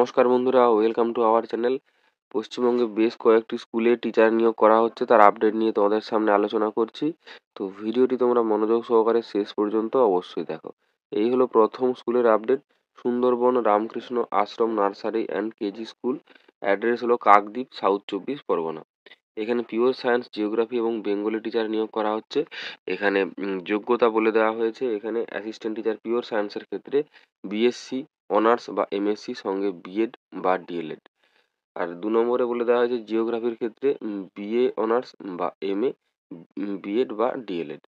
নমস্কার বন্ধুরা, welcome to our channel. পশ্চিমবঙ্গে বেশ কয়েকটি স্কুলে টিচার নিয়োগ করা হচ্ছে, তার আপডেট নিয়ে তোমাদের সামনে আলোচনা করছি। তো ভিডিওটি তোমরা মনোযোগ সহকারে শেষ পর্যন্ত অবশ্যই দেখো। এই হলো প্রথম স্কুলের update. Sundarban Ramakrishna Ashram nursery and KG school. Address হলো কাকদ্বীপ, সাউথ 24 পরগনা। এখানে পিওর সায়েন্স, জিওগ্রাফি এবং বেঙ্গলি টিচার নিয়োগ করা হচ্ছে। এখানে যোগ্যতা বলে দেওয়া হয়েছে। এখানে অ্যাসিস্ট্যান্ট টিচার পিওর সায়েন্সের ক্ষেত্রে বিএসসি অনার্স বা এমএসসি সঙ্গে বিএড বা ডিএলএড। আর 2 নম্বরে বলে দেওয়া হয়েছে জিওগ্রাফির ক্ষেত্রে বিএ অনার্স বা এমএ, বিএড বা ডিএলএড।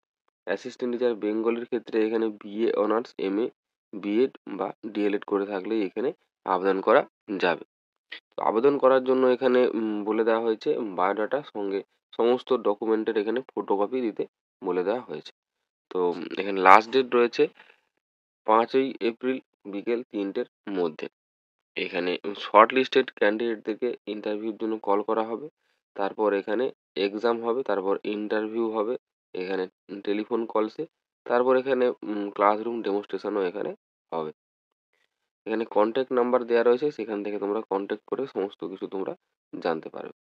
অ্যাসিস্ট্যান্ট টিচার বেঙ্গলির ক্ষেত্রে এখানে বিএ অনার্স, এমএ, বিএড বা ডিএলএড করে থাকলেই এখানে আবেদন করা যাবে। তো আবেদন করার জন্য এখানে বলে দেওয়া হয়েছে বায়োডাটা সঙ্গে সমস্ত ডকুমেন্টের এখানে ফটোকপি দিতে বলে দেওয়া হয়েছে। তো এখানে লাস্ট ডেট রয়েছে 5ই এপ্রিল বিকেল 3টের মধ্যে। এখানে শর্ট লিস্টেড ক্যান্ডিডেটদেরকে ইন্টারভিউর জন্য কল করা হবে। তারপর এখানে এক্সাম হবে, তারপর ইন্টারভিউ হবে এখানে টেলিফোন কলসে। তারপর এখানে ক্লাসরুম ডেমনস্ট্রেশনও এখানে হবে। এখানে কন্ট্যাক্ট নাম্বার দেওয়া রয়েছে, সেখান থেকে তোমরা কন্ট্যাক্ট করে সমস্ত কিছু তোমরা জানতে পারবে।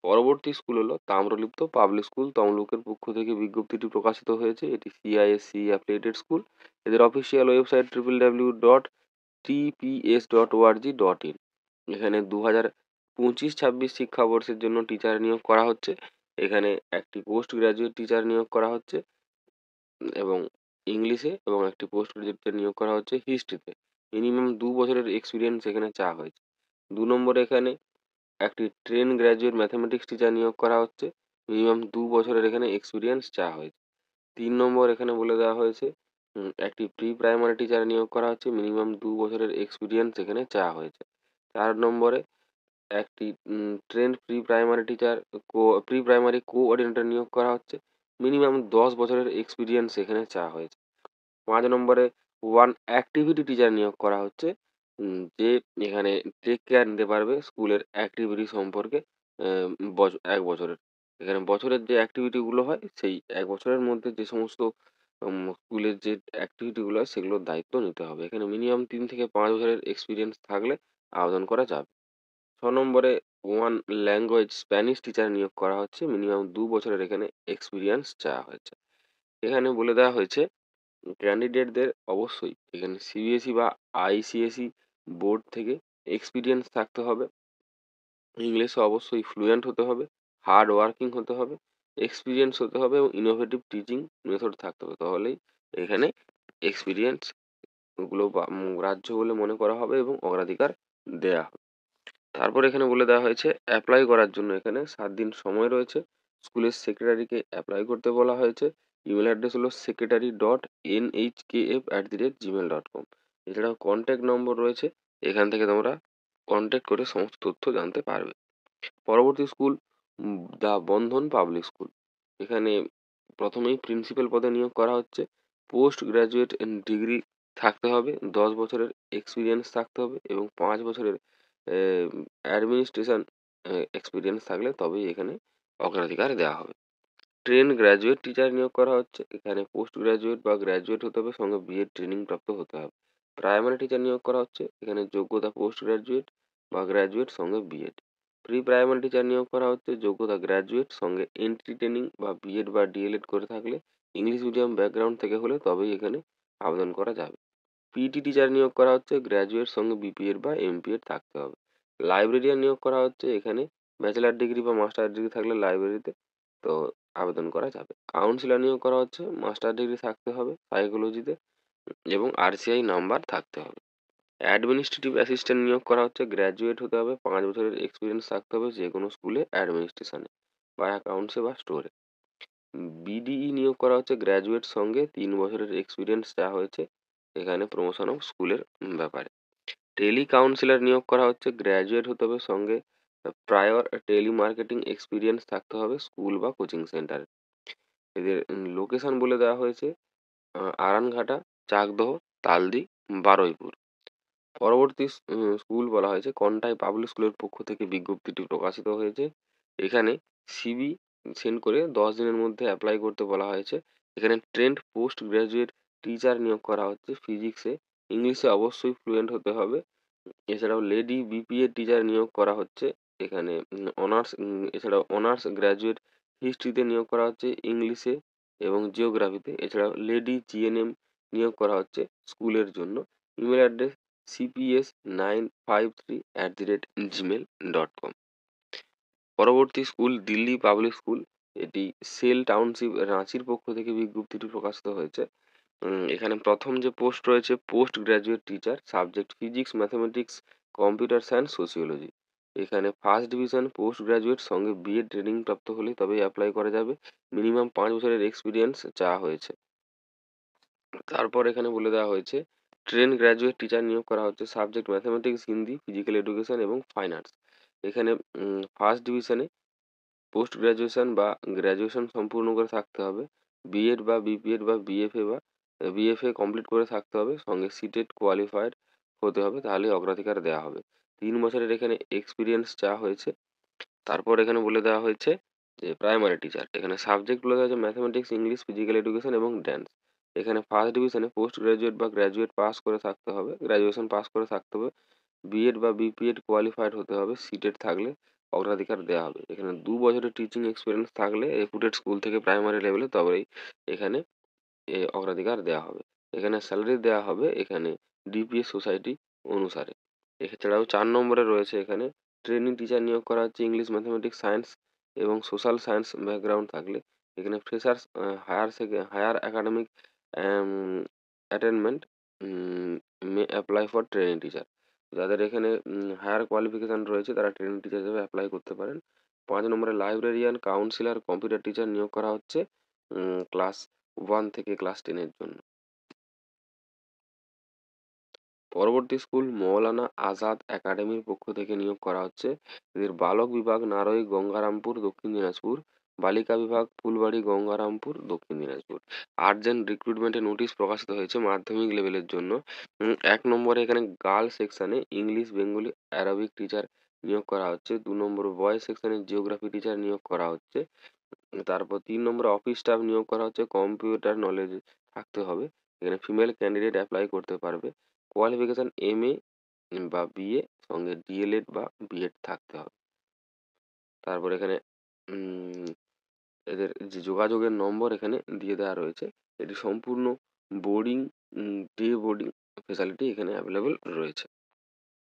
পরবর্তী স্কুল হলো তাম্রলিপ্ত পাবলিক স্কুল, তমলুকের পক্ষ থেকে বিজ্ঞপ্তিটি প্রকাশিত হয়েছে। এটি সিআইএসসি অ্যাফিলিয়েটেড স্কুল। এদের অফিসিয়াল ওয়েবসাইট www.tps.org.in। এখানে 2025-26 শিক্ষাবর্ষের জন্য টিচার নিয়োগ করা হচ্ছে। এখানে একটি পোস্ট গ্রাজুয়েট টিচার নিয়োগ করা হচ্ছে এবং ইংলিশে, এবং একটি পোস্ট গ্রাজুয়েট টিচার নিয়োগ করা হচ্ছে হিস্ট্রিতে। মিনিমাম 2 বছরের এক্সপিরিয়েন্স এখানে চাওয়া হয়েছে। 2 নম্বরে এখানে একটি ট্রেন গ্র্যাজুয়েট ম্যাথামেটিক্স টিচার নিয়োগ করা হচ্ছে। মিনিমাম 2 বছরের এখানে এক্সপিরিয়েন্স চাওয়া হয়েছে। 3 নম্বর এখানে বলে দেওয়া হয়েছে একটি প্রি প্রাইমারি টিচার নিয়োগ করা হচ্ছে। মিনিমাম 2 বছরের এক্সপিরিয়েন্স এখানে চাওয়া হয়েছে। 4 নম্বরে একটি trend pre primary teacher pre primary coordinator নিয়োগ করা হচ্ছে। মিনিমাম 10 বছরের এক্সপিরিয়েন্স এখানে চাওয়া হয়েছে। 5 নম্বরে 1 অ্যাক্টিভিটি টিচার নিয়োগ করা হচ্ছে। যে এখানে টেক কেয়ার নিতে পারবে স্কুলের অ্যাক্টিভিটি সম্পর্কে 1 বছরের। এখানে বছরের যে অ্যাক্টিভিটিগুলো হয় সেই 1 বছরের মধ্যে যে সমস্ত স্কুলের যে অ্যাক্টিভিটিগুলো হয় সেগুলোর দায়িত্ব নিতে হবে। এখানে মিনিমাম 3 থেকে 5 বছরের এক্সপিরিয়েন্স থাকলে আবেদন করা যাবে। 6 নম্বরে 1 ল্যাঙ্গুয়েজ স্প্যানিশ টিচার নিয়োগ করা হচ্ছে। মিনিমাম 2 বছরের এখানে এক্সপিরিয়েন্স চাওয়া হয়েছে। এখানে বলে দেওয়া হয়েছে ক্যান্ডিডেটদের অবশ্যই এখানে সিবিএসই বা আইসিএসই বোর্ড থেকে এক্সপিরিয়েন্স থাকতে হবে। ইংলিশে অবশ্যই ফ্লুয়েন্ট হতে হবে, হার্ড ওয়ার্কিং হতে হবে, এক্সপিরিয়েন্স হতে হবে এবং ইনোভেটিভ টিচিং মেথড থাকতে হবে। তাহলেই এখানে এক্সপিরিয়েন্স গুলো গ্রাহ্য বলে মনে করা হবে এবং অগ্রাধিকার দেয়া হবে। তারপর এখানে বলে দেওয়া হয়েছে অ্যাপ্লাই করার জন্য এখানে 7 দিন সময় রয়েছে। স্কুলের সেক্রেটারিকে অ্যাপ্লাই করতে বলা হয়েছে। ইমেল অ্যাড্রেস হলো secretary.nhkf@gmail.com। এছাড়াও কন্ট্যাক্ট নম্বর রয়েছে, এখান থেকে তোমরা কন্ট্যাক্ট করে সমস্ত তথ্য জানতে পারবে। পরবর্তী school the Bandhan public school. এখানে প্রথমেই প্রিন্সিপাল পদে নিয়োগ করা হচ্ছে। পোস্ট গ্রাজুয়েট ডিগ্রি থাকতে হবে, 10 বছরের এক্সপিরিয়েন্স থাকতে হবে এবং 5 বছরের অ্যাডমিনিস্ট্রেশন এক্সপিরিয়েন্স থাকলে তবেই এখানে অগ্রাধিকার দেওয়া হবে। ট্রেন গ্র্যাজুয়েট টিচার নিয়োগ করা হচ্ছে। এখানে পোস্ট গ্র্যাজুয়েট বা গ্র্যাজুয়েট হতে হবে, সঙ্গে বিএড ট্রেনিং প্রাপ্ত হতে হবে। প্রাইমারি টিচার নিয়োগ করা হচ্ছে। এখানে যোগ্যতা পোস্ট গ্র্যাজুয়েট বা গ্র্যাজুয়েট সঙ্গে বিএড। প্রি প্রাইমারি টিচার নিয়োগ করা হচ্ছে। যোগ্যতা গ্র্যাজুয়েট সঙ্গে এন্ট্রি ট্রেনিং বা বিএড বা ডিএলএড করে থাকলে, ইংলিশ মিডিয়াম ব্যাকগ্রাউন্ড থেকে হলে তবেই এখানে আবেদন করা যাবে। পিটি টিচার নিয়োগ করা হচ্ছে। গ্র্যাজুয়েট সঙ্গে বিপিএড বা এমপিএড থাকতে হবে। লাইব্রেরিয়ান নিয়োগ করা হচ্ছে। এখানে ব্যাচেলার ডিগ্রি বা মাস্টার ডিগ্রি থাকলে লাইব্রেরিতে তো আবেদন করা যাবে। কাউন্সিলর নিয়োগ করা হচ্ছে। মাস্টার ডিগ্রি থাকতে হবে সাইকোলজিতে এবং আরসিআই নাম্বার থাকতে হবে। অ্যাডমিনিস্ট্রেটিভ অ্যাসিস্ট্যান্ট নিয়োগ করা হচ্ছে। গ্র্যাজুয়েট হতে হবে, 5 বছরের এক্সপিরিয়েন্স থাকতে হবে যে কোনো স্কুলে অ্যাডমিনিস্ট্রেশনে বা অ্যাকাউন্টসে বা স্টোরে। বিডিই নিয়োগ করা হচ্ছে। গ্র্যাজুয়েট সঙ্গে 3 বছরের এক্সপিরিয়েন্স চাওয়া হয়েছে এখানে প্রমোশন অফ স্কুলের ব্যাপারে। টেলি কাউন্সিলর নিয়োগ করা হচ্ছে। গ্র্যাজুয়েট হতে হবে, সঙ্গে প্রায়র টেলি মার্কেটিং এক্সপিরিয়েন্স থাকতে হবে স্কুল বা কোচিং সেন্টারে। এদের লোকেশন বলে দেওয়া হয়েছে আরানঘাটা, চাকদহ, তালদি, বারুইপুর। পরবর্তী স্কুল বলা হয়েছে কন্টাই পাবলিক স্কুলের পক্ষ থেকে বিজ্ঞপ্তিটি প্রকাশিত হয়েছে। এখানে সিভি সেন্ড করে 10 দিনের মধ্যে অ্যাপ্লাই করতে বলা হয়েছে। এখানে ট্রেন্ড পোস্ট গ্রাজুয়েট টিচার নিয়োগ করা হচ্ছে ফিজিক্সে। ইংলিশে অবশ্যই ফ্লুয়েন্ট হতে হবে এছাড়াও লেডি বিপিএড টিচার নিয়োগ করা হচ্ছে এখানে। অনার্স এছাড়াও অনার্স গ্র্যাজুয়েট হিস্ট্রিতে নিয়োগ করা হচ্ছে, ইংলিশে এবং জিওগ্রাফিতে। এছাড়াও লেডি জিএনএম নিয়োগ করা হচ্ছে স্কুলের জন্য। Email address cps953@gmail.com। পরবর্তী স্কুল দিল্লি পাবলিক স্কুল। এটি সেল টাউনশিপ রাঁচির পক্ষ থেকে বিজ্ঞপ্তিটি প্রকাশিত হয়েছে। এখানে প্রথম যে পোস্ট রয়েছে post graduate teacher, subject physics, mathematics, computer science, sociology. এখানে ফার্স্ট ডিভিশন পোস্ট গ্র্যাজুয়েট সঙ্গে বিএড ট্রেনিং প্রাপ্ত হলে তবেই অ্যাপ্লাই করা যাবে। মিনিমাম 5 বছরের এক্সপিরিয়েন্স চাওয়া হয়েছে। তারপর এখানে বলে দেওয়া হয়েছে ট্রেন গ্র্যাজুয়েট টিচার নিয়োগ করা হচ্ছে, subject mathematics, Hindi, physical education এবং ফাইন আর্টস। এখানে ফার্স্ট ডিভিশনে পোস্ট গ্র্যাজুয়েশন বা গ্র্যাজুয়েশন সম্পূর্ণ করে থাকতে হবে। বিএড বা বিপিএড বা বিএফএ কমপ্লিট করে থাকতে হবে। সঙ্গে সিটেট কোয়ালিফাইড হতে হবে, তাহলেই অগ্রাধিকার দেওয়া হবে। 3 বছরের এখানে এক্সপিরিয়েন্স চাওয়া হয়েছে। তারপর এখানে বলে দেওয়া হয়েছে যে প্রাইমারি টিচার। এখানে সাবজেক্ট বলে দেওয়া হয়েছে ম্যাথামেটিক্স, ইংলিশ, ফিজিক্যাল এডুকেশন এবং ড্যান্স। এখানে ফার্স্ট ডিভিশনে পোস্ট গ্র্যাজুয়েট বা গ্র্যাজুয়েট পাস করে থাকতে হবে, গ্র্যাজুয়েশন পাস করে থাকতে হবে। বিএড বা বিপিএড কোয়ালিফাইড হতে হবে, সিটেট থাকলে অগ্রাধিকার দেওয়া হবে। এখানে 2 বছরের টিচিং এক্সপিরিয়েন্স থাকলে রেপুটেড স্কুল থেকে প্রাইমারি লেভেলে, তবেই এখানে অগ্রাধিকার দেওয়া হবে। এখানে স্যালারি দেওয়া হবে এখানে ডিপিএস সোসাইটি অনুসারে। এছাড়াও 4 নম্বরে রয়েছে এখানে ট্রেনিং টিচার নিয়োগ করা হচ্ছে, ইংলিশ, ম্যাথামেটিক্স, সায়েন্স এবং সোশ্যাল সায়েন্স ব্যাকগ্রাউন্ড থাকলে। এখানে freshers higher academic attainment may apply for training teacher. যাদের এখানে হায়ার কোয়ালিফিকেশন রয়েছে তারা ট্রেনিং টিচার হিসেবে অ্যাপ্লাই করতে পারেন। 5 নম্বরে লাইব্রেরিয়ান, কাউন্সিলর, কম্পিউটার টিচার নিয়োগ করা হচ্ছে ক্লাস 1 থেকে ক্লাস 10 এর জন্য। পরবর্তী স্কুল মৌলানা আজাদ একাডেমির পক্ষ থেকে নিয়োগ করা হচ্ছে। এদের বালক বিভাগ নারই, গঙ্গারামপুর, দক্ষিণ দিনাজপুর। বালিকা বিভাগ ফুলবাড়ি, গঙ্গারামপুর, দক্ষিণ দিনাজপুর। আর্জেন্ট রিক্রুটমেন্টের নোটিশ প্রকাশিত হয়েছে মাধ্যমিক লেভেলের জন্য। 1 নম্বরে এখানে গার্লস সেকশনে ইংলিশ, বেঙ্গলি, অ্যারাবিক টিচার নিয়োগ করা হচ্ছে। 2 নম্বর বয়েজ সেকশনে জিওগ্রাফি টিচার নিয়োগ করা হচ্ছে। তারপর 3 নম্বরে অফিস স্টাফ নিয়োগ করা হচ্ছে, কম্পিউটার নলেজ থাকতে হবে। এখানে ফিমেল ক্যান্ডিডেট অ্যাপ্লাই করতে পারবে। কোয়ালিফিকেশন এমএ বা বিএ সঙ্গে ডিএলএড বা বিএড থাকতে হবে। তারপর এখানে উম, এদের যে যোগাযোগের নম্বর এখানে দিয়ে দেওয়া রয়েছে। এটি সম্পূর্ণ বোর্ডিং, ডে বোর্ডিং ফেসিলিটি এখানে অ্যাভেলেবল রয়েছে।